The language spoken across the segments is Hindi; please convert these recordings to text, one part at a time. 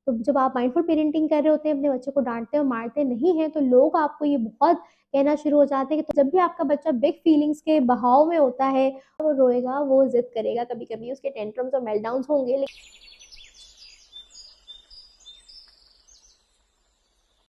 तो जब आप माइंडफुल पेरेंटिंग कर रहे होते हैं, अपने बच्चे को डाँटते और मारते नहीं हैं, तो लोग आपको ये बहुत कहना शुरू हो जाते हैं कि तो जब भी आपका बच्चा बिग फीलिंग्स के बहाव में होता है, वो रोएगा, वो ज़िद करेगा, कभी-कभी उसके टेंट्रम्स और मेल्टडाउन्स होंगे।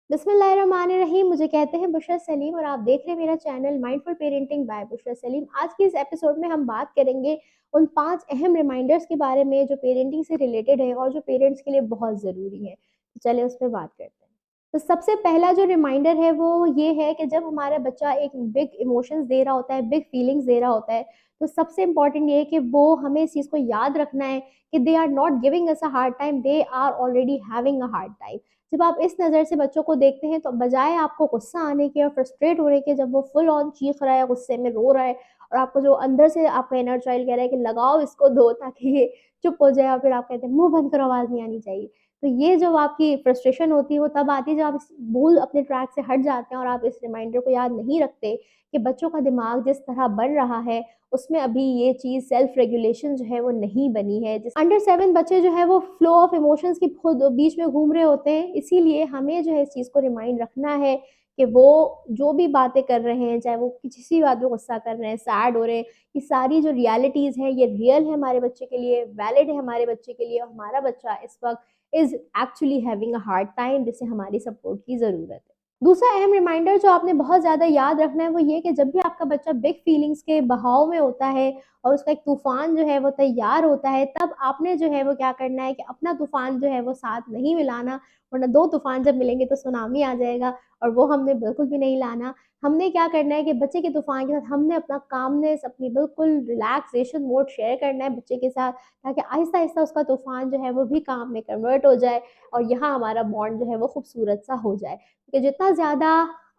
बिस्मिल्लाहिर्रहमानिर्रहीम, मुझे कहते हैं बुशरा सलीम और आप देख रहे हैं मेरा channel mindful parenting by Bushra Saleem. आज की इस एपिसोड में हम बात करेंगे उन 5 अहम रिमाइंडर्स के बारे में जो पेरेंटिंग से रिलेटेड है और जो पेरेंट्स के लिए बहुत ज़रूरी है। तो चलिए उस पे बात करते हैं। तो सबसे पहला जो रिमाइंडर है वो ये है कि जब हमारा बच्चा एक बिग इमोशंस दे रहा होता है, बिग फीलिंग्स दे रहा होता है, तो सबसे इम्पोर्टेंट ये है कि वो हमें इस चीज़ को याद रखना है कि they are not giving us a hard time, they are already having a hard time. जब आप इस नज़र से बच्चों को देखते हैं तो बजाय आपको गुस्सा आने के और फ्रस्ट्रेट होने के, जब वो फुल ऑन चीख रहा है, गुस्से में रो रहा है और आपको जो अंदर से आपका इनर चाइल्ड कह रहा है कि लगाओ इसको दो ताकि ये चुप हो जाए, और फिर आप कहते हैं मुंह बंद करो, आवाज़ नहीं आनी चाहिए। तो ये जो आपकी फ्रस्ट्रेशन होती है वो तब आती है जब आप इस भूल अपने ट्रैक से हट जाते हैं और आप इस रिमाइंडर को याद नहीं रखते कि बच्चों का दिमाग जिस तरह बन रहा है उसमें अभी ये चीज़ सेल्फ रेगुलेशन जो है वो नहीं बनी है। जिस अंडर 7 बच्चे जो है वो फ्लो ऑफ इमोशंस की खुद बीच में घूम रहे होते हैं, इसीलिए हमें जो है इस चीज़ को रिमाइंड रखना है कि वो जो भी बातें कर रहे हैं, चाहे वो किसी भी बात पे गुस्सा कर रहे हैं, सैड हो रहे हैं, ये सारी जो रियलिटीज़ हैं ये रियल है हमारे बच्चे के लिए, वैलिड है हमारे बच्चे के लिए, और हमारा बच्चा इस वक़्त is actually having a hard time जिसे हमारी सपोर्ट की ज़रूरत है। दूसरा अहम रिमाइंडर जो आपने बहुत ज़्यादा याद रखना है वो ये कि जब भी आपका बच्चा बिग फीलिंग्स के बहाव में होता है और उसका एक तूफ़ान जो है वो तैयार होता है, तब आपने जो है वो क्या करना है कि अपना तूफ़ान जो है वो साथ नहीं मिलाना, वरना 2 तूफ़ान जब मिलेंगे तो सुनामी आ जाएगा और वो हमने बिल्कुल भी नहीं लाना। हमने क्या करना है कि बच्चे के तूफ़ान के साथ हमने अपना कामनेस, अपनी बिल्कुल रिलैक्सेशन मोड शेयर करना है बच्चे के साथ, ताकि आहिस्ता-आहिस्ता उसका तूफ़ान जो है वो भी काम में कन्वर्ट हो जाए और यहाँ हमारा बॉन्ड जो है वो खूबसूरत सा हो जाए। कि जितना ज़्यादा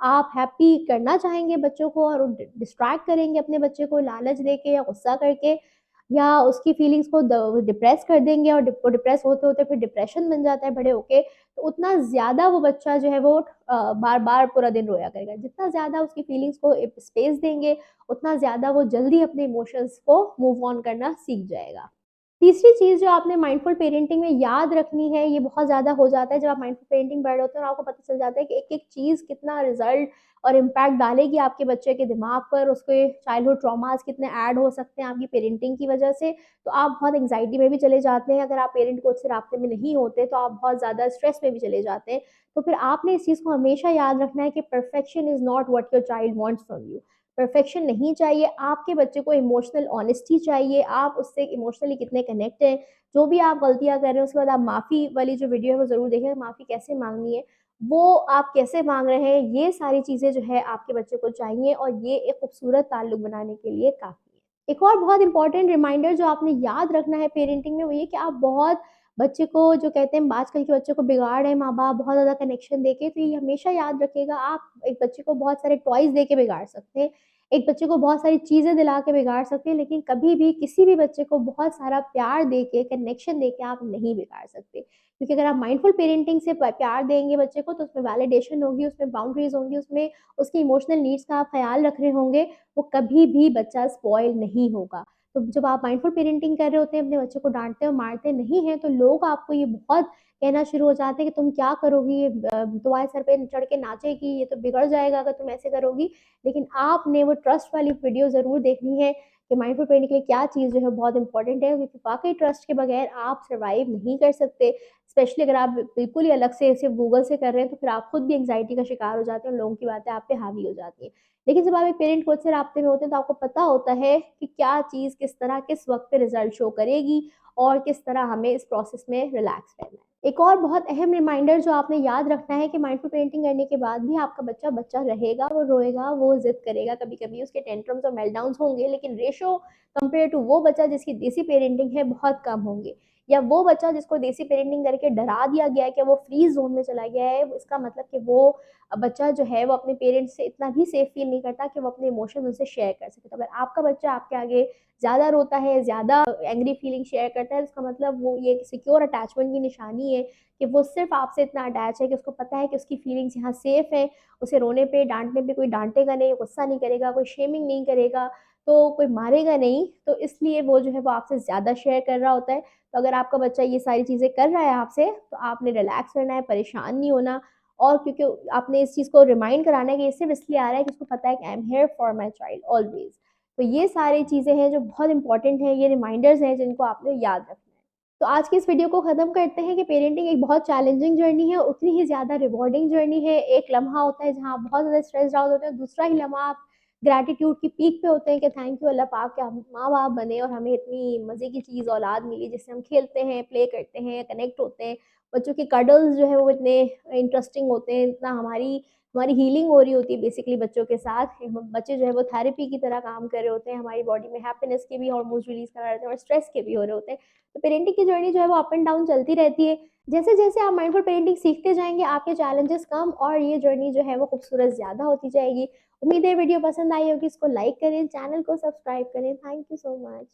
आप हैप्पी करना चाहेंगे बच्चों को और डिस्ट्रैक्ट करेंगे अपने बच्चे को लालच देके या गुस्सा करके या उसकी फीलिंग्स को डिप्रेस कर देंगे और डिप्रेस होते होते फिर डिप्रेशन बन जाता है बड़े होके, तो उतना ज़्यादा वो बच्चा जो है वो बार बार पूरा दिन रोया करेगा। जितना ज़्यादा उसकी फीलिंग्स को स्पेस देंगे, उतना ज़्यादा वो जल्दी अपने इमोशंस को मूव ऑन करना सीख जाएगा। तीसरी चीज़ जो आपने माइंडफुल पेरेंटिंग में याद रखनी है, ये बहुत ज़्यादा हो जाता है जब आप माइंडफुल पेरेंटिंग पढ़ रहे होते हैं और आपको पता चल जाता है कि एक-एक चीज़ कितना रिज़ल्ट और इम्पैक्ट डालेगी आपके बच्चे के दिमाग पर, उसके चाइल्डहुड ट्रॉमास कितने ऐड हो सकते हैं आपकी पेरेंटिंग की वजह से। तो आप बहुत एंग्ज़ायटी में भी चले जाते हैं, अगर आप पेरेंट कोच से राब्ते में नहीं होते, तो आप बहुत ज़्यादा स्ट्रेस में भी चले जाते हैं। तो फिर आपने इस चीज़ को हमेशा याद रखना है कि perfection is not what your child wants from you. Perfection नहीं चाहिए, आपके बच्चे को इमोशनल ऑनेस्टी चाहिए, आप उससे इमोशनली कितने कनेक्ट हैं। जो भी आप गलतियाँ कर रहे हैं उसके बाद आप माफ़ी वाली जो वीडियो है वो ज़रूर देखें, माफ़ी कैसे माँगनी है, वो आप कैसे माँग रहे हैं, ये सारी चीज़ें जो है आपके बच्चे को चाहिए और ये एक खूबसूरत ताल्लुक बनाने के लिए काफ़ी है। एक और बहुत इंपॉर्टेंट रिमाइंडर जो आपने याद रखना है पेरेंटिंग में वो ये कि आप बहुत बच्चे को जो कहते हैं आजकल के बच्चे को बिगाड़ रहे हैं माँ-बाप बहुत ज़्यादा कनेक्शन देके, तो ये हमेशा याद रखिएगा आप एक बच्चे को बहुत सारे टॉयज़ देके बिगाड़ सकते हैं। एक बच्चे को बहुत सारी चीज़ें दिला के बिगाड़ सकते हैं, लेकिन कभी भी किसी भी बच्चे को बहुत सारा प्यार देके, कनेक्शन देके आप नहीं बिगाड़ सकते। क्योंकि अगर आप माइंडफुल पेरेंटिंग से प प्यार देंगे बच्चे को, तो उसमें वैलिडेशन होगी, उसमें बाउंड्रीज़ होंगी, उसमें उसकी इमोशनल नीड्स का आप ख़्याल रख रहे होंगे, वो कभी भी बच्चा स्पॉइल नहीं होगा। तो जब आप माइंडफुल पेरेंटिंग कर रहे होते हैं, अपने बच्चे को डाँटते और मारते नहीं हैं, तो लोग आपको ये बहुत कहना शुरू हो जाते हैं कि तुम क्या करोगी? ये तुम्हारे सर पे चढ़ के नाचेगी, ये तो बिगड़ जाएगा अगर तुम ऐसे करोगी। लेकिन आपने वो ट्रस्ट वाली वीडियो ज़रूर देखनी है कि माइंडफुल पेरेंटिंग के लिए क्या चीज़ जो है बहुत इंपॉर्टेंट है, क्योंकि वाक़ई ट्रस्ट के बगैर आप सर्वाइव नहीं कर सकते। स्पेशली अगर आप बिल्कुल ही अलग से सिर्फ़ गूगल से कर रहे हैं, तो फिर आप खुद भी एंग्ज़ायटी का शिकार हो जाते हैं और लोगों की बातें आप पे हावी हो जाती हैं। लेकिन जब आप एक पेरेंट कोच से राब्ते में होते हैं, तो आपको पता होता है कि क्या चीज़ किस तरह, किस वक़्त पे रिज़ल्ट शो करेगी और किस तरह हमें इस प्रोसेस में रिलैक्स रहना है। एक और बहुत अहम रिमाइंडर जो आपने याद रखना है कि माइंडफुल पेरेंटिंग करने के बाद भी आपका बच्चा बच्चा रहेगा, वो रोएगा, वो ज़िद करेगा, कभी-कभी उसके टेंट्रम्स और मेल्टडाउन्स होंगे, लेकिन रेशो कंपेयर टू वो बच्चा जिसकी देसी पेरेंटिंग है बहुत कम होंगे। या वो बच्चा जिसको देसी पेरेंटिंग करके डरा दिया गया है कि वो फ्री ज़ोन में चला गया है, इसका मतलब कि वो बच्चा जो है वो अपने पेरेंट्स से इतना भी सेफ फ़ील नहीं करता कि वो अपने इमोशंस उनसे शेयर कर सके। तो अगर आपका बच्चा आपके आगे ज़्यादा रोता है, ज़्यादा एंग्री फीलिंग शेयर करता है, तो इसका मतलब वो ये एक सिक्योर अटैचमेंट की निशानी है कि वो सिर्फ़ आपसे इतना अटैच है कि उसको पता है कि उसकी फीलिंग्स यहाँ सेफ हैं, उसे रोने पे, डाँटने पे कोई डाँटेगा नहीं, गुस्सा नहीं करेगा, कोई शेमिंग नहीं करेगा। तो कोई मारेगा नहीं, तो इसलिए वो जो है वो आपसे ज़्यादा शेयर कर रहा होता है। तो अगर आपका बच्चा ये सारी चीज़ें कर रहा है आपसे, तो आपने रिलैक्स रहना है, परेशान नहीं होना, और क्योंकि आपने इस चीज़ को रिमाइंड कराना है कि ये सिर्फ़ इसलिए आ रहा है कि उसको पता है कि I am here for my child always. तो ये सारी चीज़ें हैं जो बहुत इम्पोर्टेंट हैं, ये रिमाइंडर्स हैं जिनको आपने याद रखना है। तो आज की इस वीडियो को ख़त्म करते हैं कि पेरेंटिंग एक बहुत चैलेंजिंग जर्नी है, उतनी ही ज़्यादा रिवॉर्डिंग जर्नी है। एक लम्हा होता है जहाँ आप बहुत ज़्यादा स्ट्रेस्ड आउट होते हैं, दूसरा ही लम्हा आप ग्रैटिट्यूड की पीक पे होते हैं कि थैंक यू अल्लाह पाक के हम माँ-बाप बने और हमें इतनी मज़े की चीज़ औलाद मिली जिससे हम खेलते हैं, प्ले करते हैं, कनेक्ट होते हैं। बच्चों के कडल्स जो है वो इतने इंटरेस्टिंग होते हैं, इतना हमारी हमारी हीलिंग हो रही होती है बेसिकली बच्चों के साथ। बच्चे जो है वो थेरेपी की तरह काम कर रहे होते हैं, हमारी बॉडी में हैप्पीनेस के भी हार्मोन्स रिलीज़ करा रहे होते हैं और स्ट्रेस के भी हो रहे होते हैं। तो पेरेंटिंग की जर्नी जो है वो अप एंड डाउन चलती रहती है। जैसे-जैसे आप माइंडफुल पेरेंटिंग सीखते जाएँगे, आपके चैलेंजेस कम और ये जर्नी जो है वो खूबसूरत ज़्यादा होती जाएगी। उम्मीद है वीडियो पसंद आई होगी, इसको लाइक करें, चैनल को सब्सक्राइब करें। Thank you so much.